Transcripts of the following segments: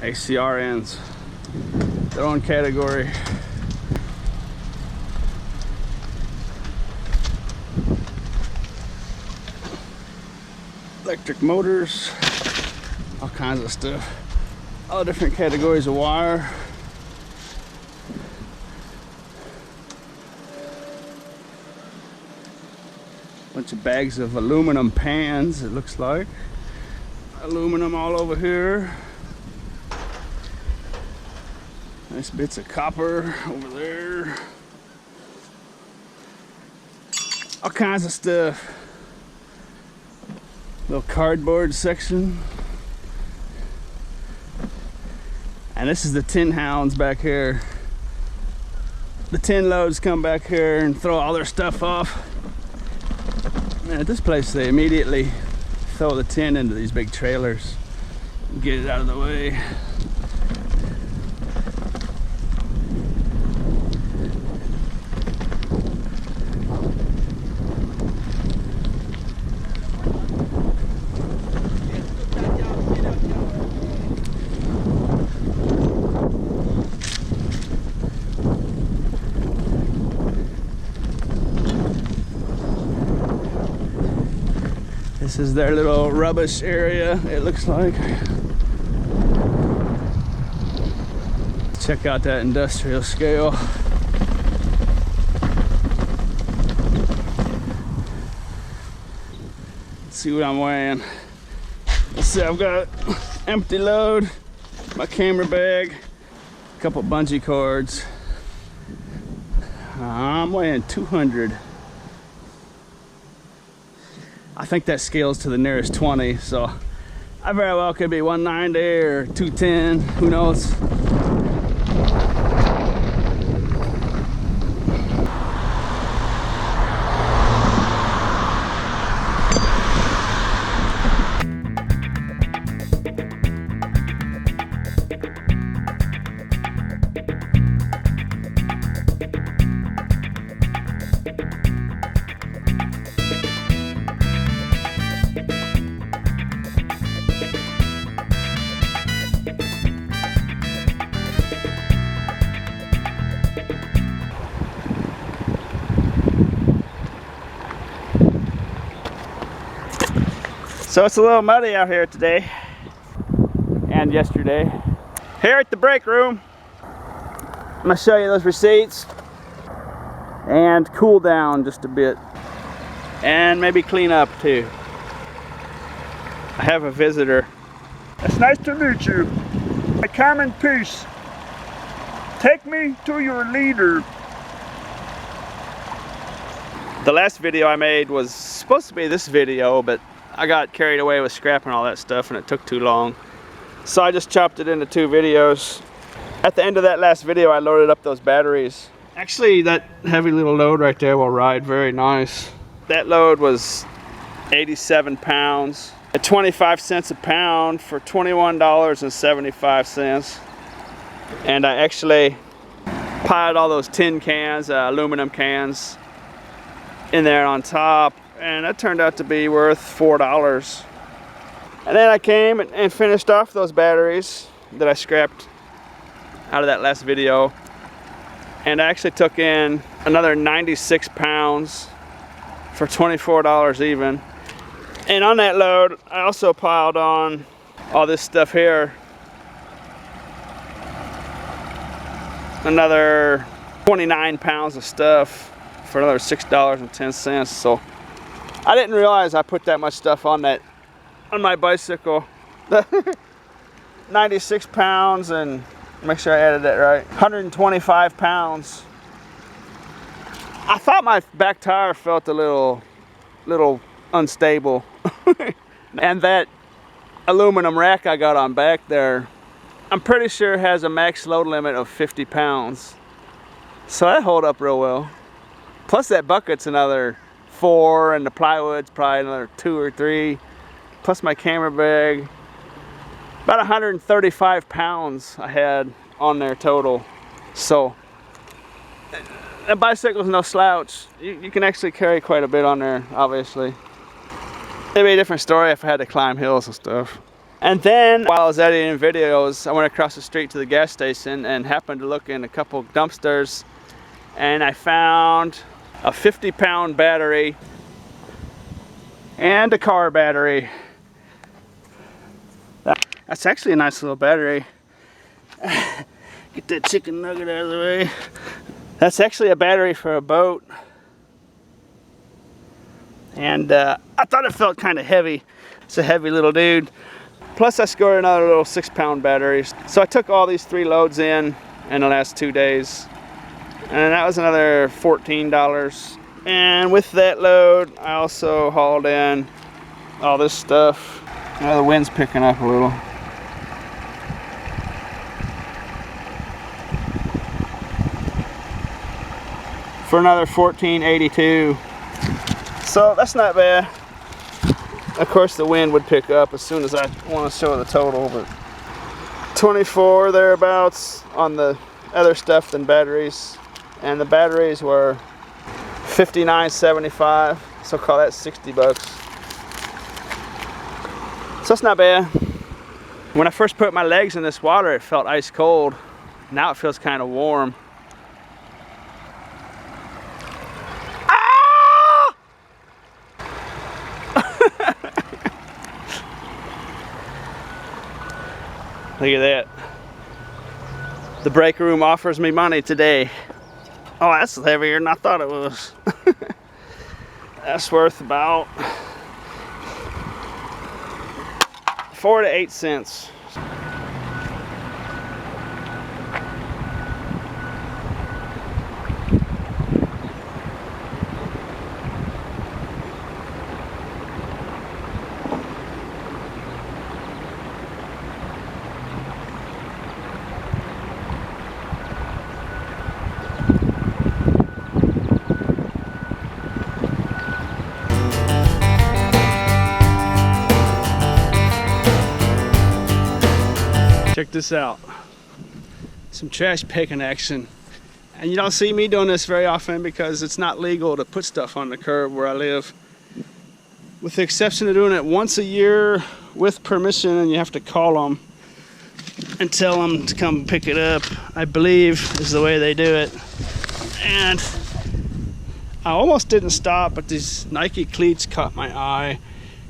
ACRNs, their own category. Electric motors, all kinds of stuff, all different categories of wire. Bunch of bags of aluminum pans, it looks like. Aluminum all over here. Nice bits of copper over there. All kinds of stuff. Little cardboard section. And this is the tin hounds back here. The tin loads come back here and throw all their stuff off. And at this place they immediately throw the tin into these big trailers and get it out of the way. This is their little rubbish area, it looks like. Check out that industrial scale. Let's see what I'm weighing. Let's see, I've got empty load, my camera bag, a couple bungee cords. I'm weighing 200. I think that scales to the nearest 20, so I very well could be 190 or 210, who knows. So it's a little muddy out here today and yesterday. Here at the break room, I'm gonna show you those receipts and cool down just a bit and maybe clean up too. I have a visitor. It's nice to meet you. I come in peace. Take me to your leader. The last video I made was supposed to be this video, but I got carried away with scrapping all that stuff and it took too long. So I just chopped it into 2 videos. At the end of that last video, I loaded up those batteries. Actually, that heavy little load right there will ride very nice. That load was 87 pounds at 25 cents a pound for $21.75. And I actually piled all those tin cans, aluminum cans, in there on top. And that turned out to be worth $4. And then I came and finished off those batteries that I scrapped out of that last video. And I actually took in another 96 pounds for $24 even. And on that load, I also piled on all this stuff here. Another 29 pounds of stuff for another $6.10. So I didn't realize I put that much stuff on my bicycle. 96 pounds and make sure I added that right. 125 pounds. I thought my back tire felt a little unstable. And that aluminum rack I got on back there, I'm pretty sure has a max load limit of 50 pounds. So that hold up real well. Plus that bucket's another 4 and the plywood's probably another 2 or 3, plus my camera bag. About 135 pounds I had on there total. So that bicycle's no slouch. You can actually carry quite a bit on there, obviously. It'd be a different story if I had to climb hills and stuff. And then while I was editing videos, I went across the street to the gas station and happened to look in a couple dumpsters, and I found a 50-pound battery and a car battery. That's actually a nice little battery. Get that chicken nugget out of the way. That's actually a battery for a boat. And I thought it felt kind of heavy. It's a heavy little dude. Plus I scored another little 6-pound batteries. So I took all these 3 loads in the last 2 days. And that was another $14. And with that load, I also hauled in all this stuff. The wind's picking up a little. For another $14.82. So that's not bad. Of course the wind would pick up as soon as I want to show the total, but 24 thereabouts on the other stuff than batteries, and the batteries were $59.75, so call that 60 bucks. So that's not bad. When I first put my legs in this water, it felt ice cold. Now it feels kind of warm. Look at that. The break room offers me money today. Oh, that's heavier than I thought it was. That's worth about 4 to 8 cents. Check this out. Some trash picking action. And you don't see me doing this very often because it's not legal to put stuff on the curb where I live. With the exception of doing it once a year with permission, and you have to call them and tell them to come pick it up, I believe is the way they do it. And I almost didn't stop, but these Nike cleats caught my eye.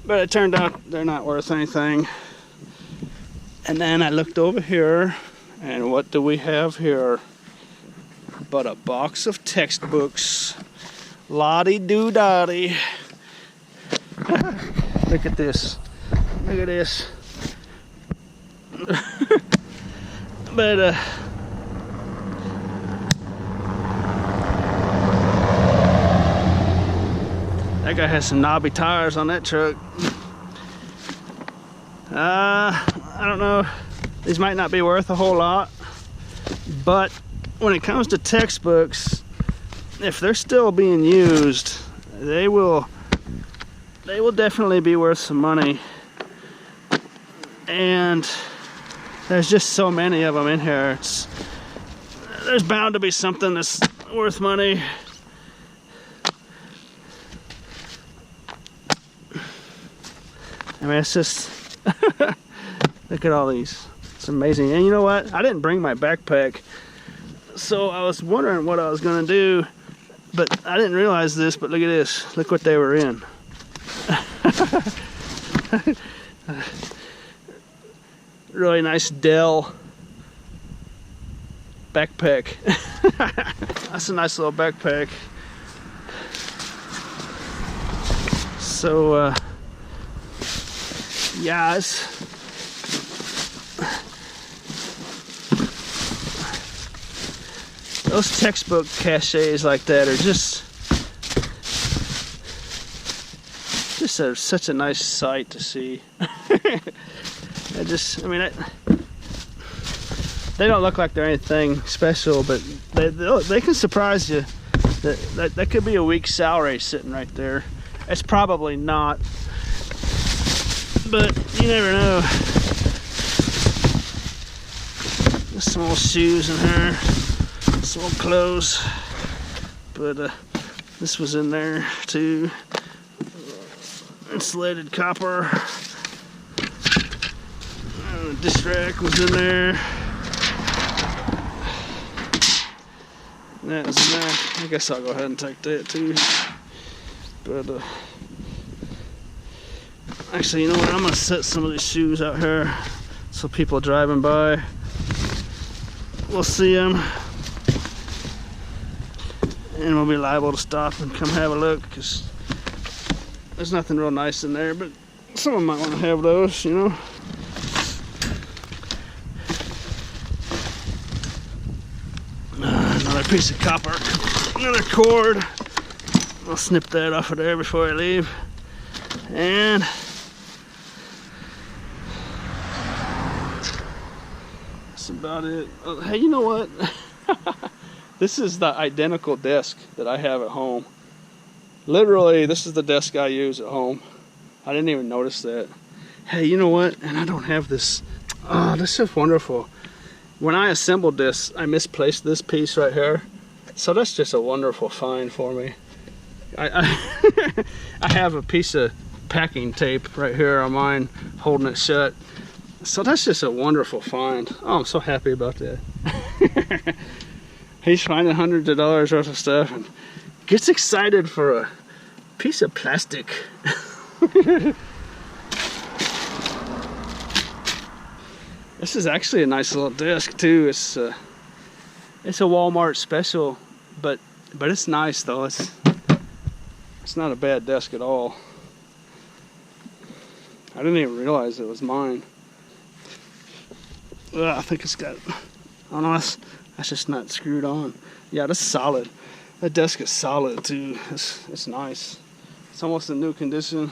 But it turned out they're not worth anything. And then I looked over here, and what do we have here but a box of textbooks. Lottie-doo-dottie. Look at this. Look at this. But that guy has some knobby tires on that truck. I don't know, these might not be worth a whole lot, but when it comes to textbooks, if they're still being used, they will definitely be worth some money. And there's just so many of them in here. There's bound to be something that's worth money. I mean, it's just look at all these. It's amazing. And you know what? I didn't bring my backpack, so I was wondering what I was gonna do, but I didn't realize this. But look at this. Look what they were in. Really nice Dell backpack. That's a nice little backpack. So yeah, those textbook caches like that are just such a nice sight to see. I mean, they don't look like they're anything special, but they can surprise you. That could be a week's salary sitting right there. It's probably not, but you never know. There's some old shoes in here, some old clothes, but this was in there too. Insulated copper. the disc rack was in there. That was in there. I guess I'll go ahead and take that too. But actually, you know what? I'm gonna set some of these shoes out here so people driving by will see them, and we'll be liable to stop and come have a look, because there's nothing real nice in there, but someone might want to have those, you know. Another piece of copper, another cord. I'll snip that off of there before I leave. And that's about it. Oh, hey, you know what? This is the identical desk that I have at home. Literally, this is the desk I use at home. I didn't even notice that. Hey, you know what? And I don't have this. Oh, this is wonderful. When I assembled this, I misplaced this piece right here. So that's just a wonderful find for me. I have a piece of packing tape right here on mine holding it shut. So that's just a wonderful find. Oh, I'm so happy about that. He's finding hundreds of dollars worth of stuff and gets excited for a piece of plastic. This is actually a nice little desk too. It's a Walmart special, but it's nice though. It's not a bad desk at all. I didn't even realize it was mine. Ugh, I think it's got, I don't know, that's just not screwed on. Yeah, that's solid. That desk is solid too. It's nice. It's almost in new condition.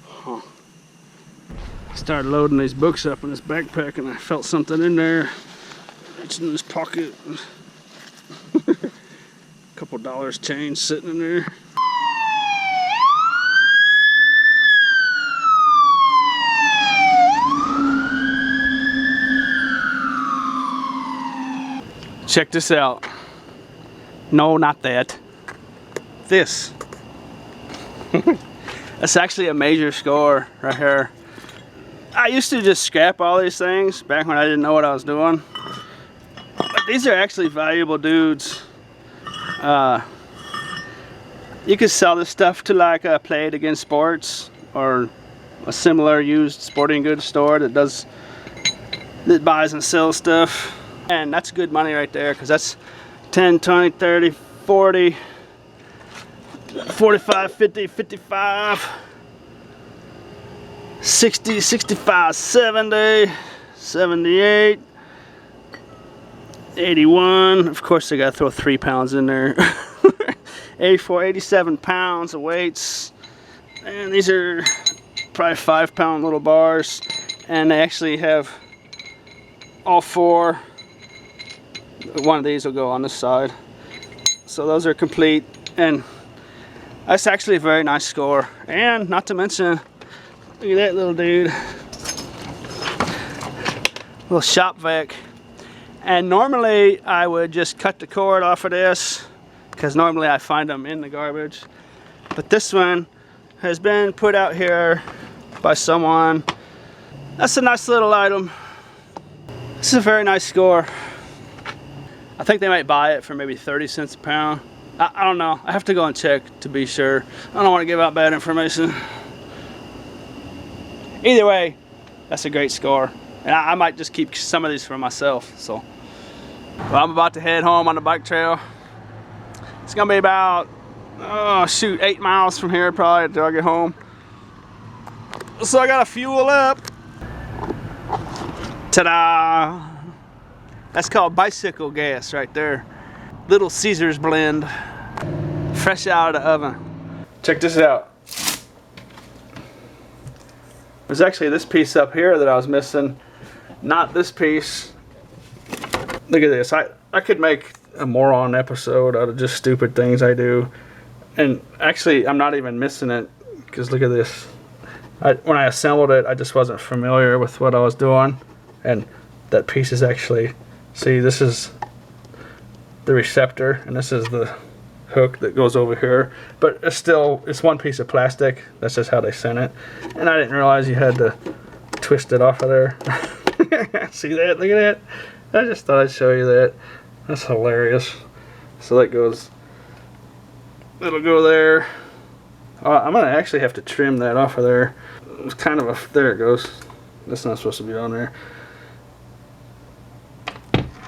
Huh. I started loading these books up in this backpack and I felt something in there. Reaching in this pocket. A couple dollars change sitting in there. Check this out. No, not that. This. That's actually a major score right here. I used to just scrap all these things back when I didn't know what I was doing. But these are actually valuable dudes. You could sell this stuff to like a Play It Again Sports or a similar used sporting goods store that buys and sells stuff. And that's good money right there, because that's 10, 20, 30, 40, 45, 50, 55, 60, 65, 70, 78, 81. Of course, they got to throw 3 pounds in there. 84, 87 pounds of weights. And these are probably 5-pound little bars. And they actually have all 4. One of these will go on this side. So those are complete, and that's actually a very nice score. And not to mention, look at that little dude, little shop vac. And normally I would just cut the cord off of this, because normally I find them in the garbage. But this one has been put out here by someone. That's a nice little item. This is a very nice score. I think they might buy it for maybe 30 cents a pound. I don't know. I have to go and check to be sure. I don't want to give out bad information. Either way, that's a great score. And I might just keep some of these for myself. So, well, I'm about to head home on the bike trail. It's gonna be about, 8 miles from here probably until I get home. So I gotta fuel up. Ta-da! That's called bicycle gas right there. Little Caesar's blend. Fresh out of the oven. Check this out. There's actually this piece up here that I was missing. Not this piece. Look at this. I could make a moron episode out of just stupid things I do. And actually, I'm not even missing it. Because look at this. When I assembled it, I just wasn't familiar with what I was doing. And that piece is actually... See, this is the receptor, and this is the hook that goes over here, but it's one piece of plastic. That's just how they sent it, and I didn't realize you had to twist it off of there. See that? Look at that. I just thought I'd show you that. That's hilarious. So that goes, it'll go there. I'm gonna actually have to trim that off of there. It's kind of a, there it goes. That's not supposed to be on there.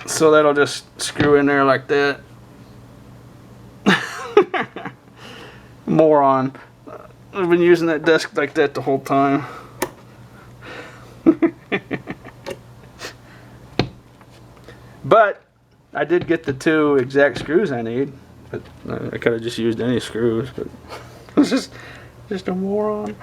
So that'll just screw in there like that. Moron. I've been using that desk like that the whole time. But I did get the 2 exact screws I need. But I could have just used any screws, but it's just a moron.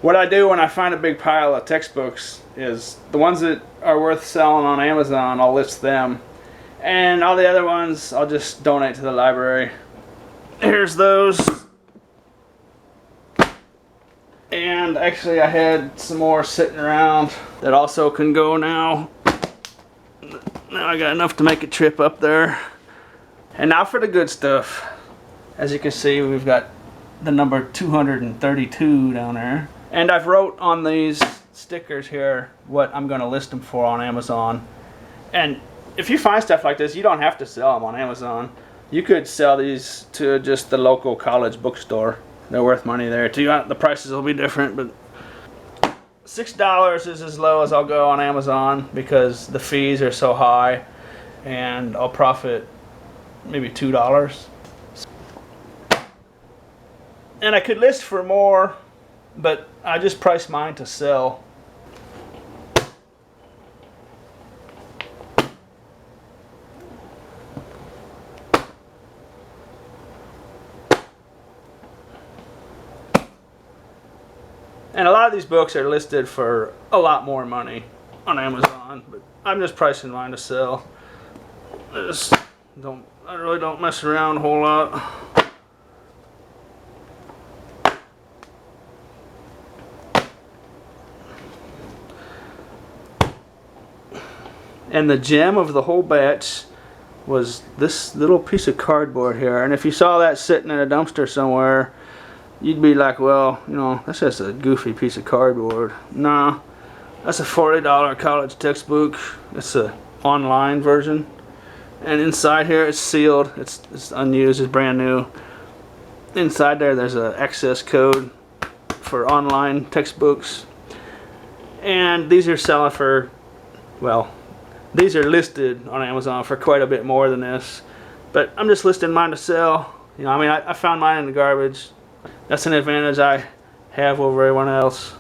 What I do when I find a big pile of textbooks is the ones that are worth selling on Amazon, I'll list them. And all the other ones, I'll just donate to the library. Here's those. And actually I had some more sitting around that also can go now. Now I got enough to make a trip up there. And now for the good stuff. As you can see, we've got the number 232 down there. And I've wrote on these stickers here what I'm going to list them for on Amazon. And if you find stuff like this, you don't have to sell them on Amazon. You could sell these to just the local college bookstore. They're worth money there too. The prices will be different, but $6 is as low as I'll go on Amazon because the fees are so high, and I'll profit maybe $2. And I could list for more, but I just priced mine to sell. And a lot of these books are listed for a lot more money on Amazon, but I'm just pricing mine to sell. I really don't mess around a whole lot. And the gem of the whole batch was this little piece of cardboard here. And if you saw that sitting in a dumpster somewhere, you'd be like, well, you know, that's just a goofy piece of cardboard. Nah, that's a $40 college textbook. It's a online version. And inside here it's sealed. It's unused, it's brand new. Inside there's an access code for online textbooks. And these are selling for, well, these are listed on Amazon for quite a bit more than this. But I'm just listing mine to sell. You know, I mean, I found mine in the garbage. That's an advantage I have over everyone else.